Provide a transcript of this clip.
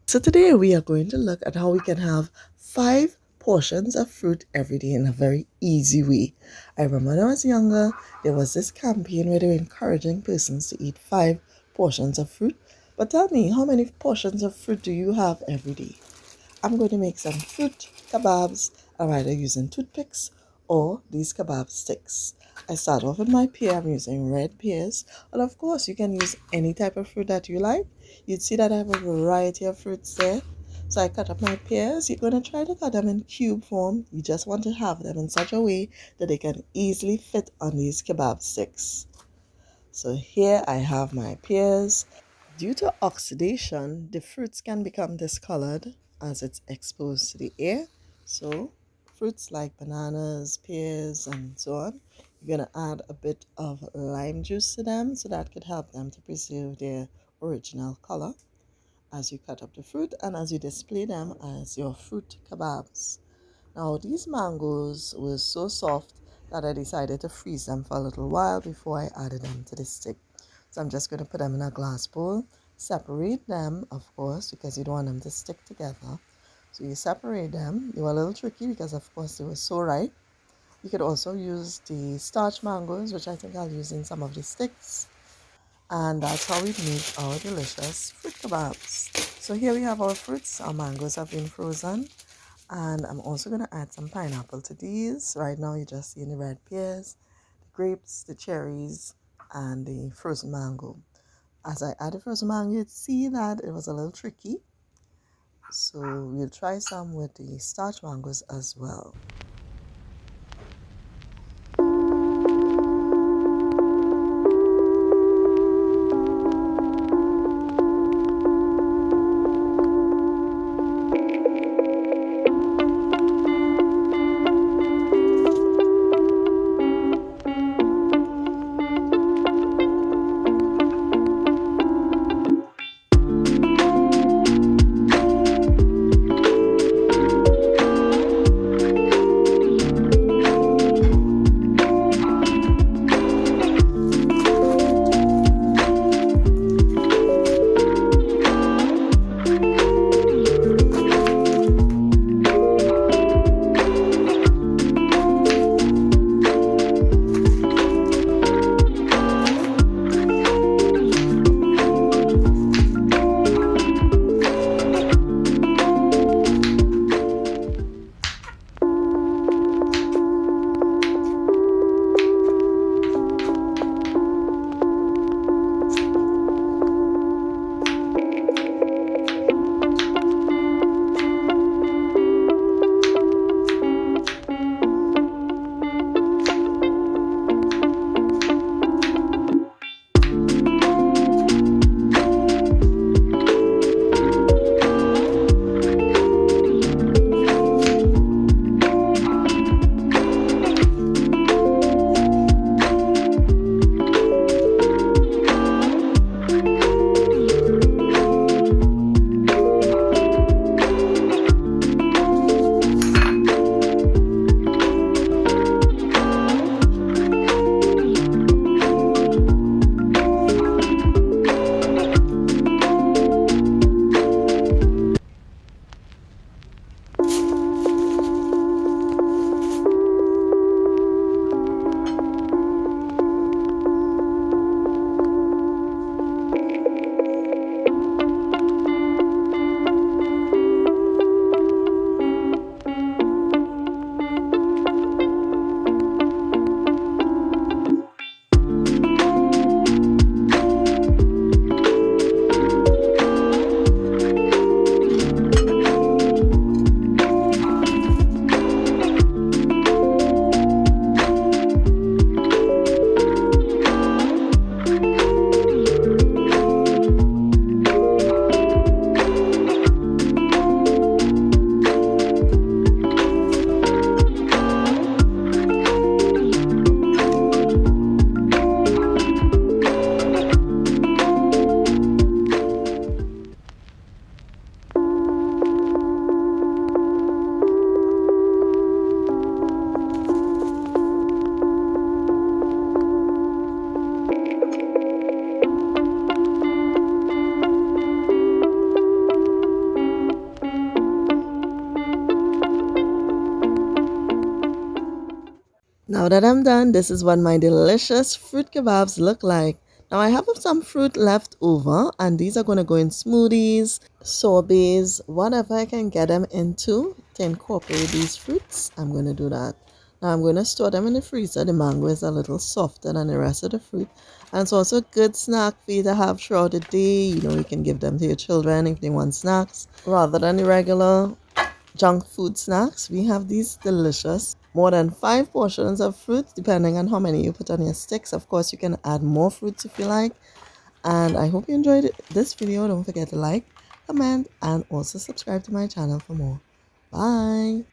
So today we are going to look at how we can have 5 portions of fruit every day in a very easy way. I remember when I was younger, there was this campaign where they were encouraging persons to eat 5 portions of fruit. But tell me, how many portions of fruit do you have every day? I'm going to make some fruit kebabs. I'm either using toothpicks or these kebab sticks. I start off with my pear. I'm using red pears. But of course, you can use any type of fruit that you like. You'd see that I have a variety of fruits there. So I cut up my pears. You're going to try to cut them in cube form. You just want to have them in such a way that they can easily fit on these kebab sticks. So here I have my pears. Due to oxidation, the fruits can become discolored as it's exposed to the air. So, fruits like bananas, pears, and so on, you're going to add a bit of lime juice to them so that could help them to preserve their original color as you cut up the fruit and as you display them as your fruit kebabs. Now, these mangoes were so soft that I decided to freeze them for a little while before I added them to the stick. So I'm just going to put them in a glass bowl, separate them, of course, because you don't want them to stick together. So you separate them. They were a little tricky because, of course, they were so ripe. You could also use the starch mangoes, which I think I'll use in some of the sticks. And that's how we make our delicious fruit kebabs. So here we have our fruits. Our mangoes have been frozen. And I'm also going to add some pineapple to these. Right now you're just seeing the red pears, the grapes, the cherries, and the frozen mango. As I add the frozen mango, you'd see that it was a little tricky. So we'll try some with the starch mangoes as well. Now that I'm done, this is what my delicious fruit kebabs look like. Now I have some fruit left over, and these are going to go in smoothies, sorbets, whatever I can get them into to incorporate these fruits. I'm going to do that. Now I'm going to store them in the freezer. The mango is a little softer than the rest of the fruit. And it's also a good snack for you to have throughout the day. You know, you can give them to your children if they want snacks rather than the regular junk food snacks. We have these delicious more than 5 portions of fruit depending on how many you put on your sticks. Of course, you can add more fruits if you like. And I hope you enjoyed this video. Don't forget to like, comment, and also subscribe to my channel for more. Bye.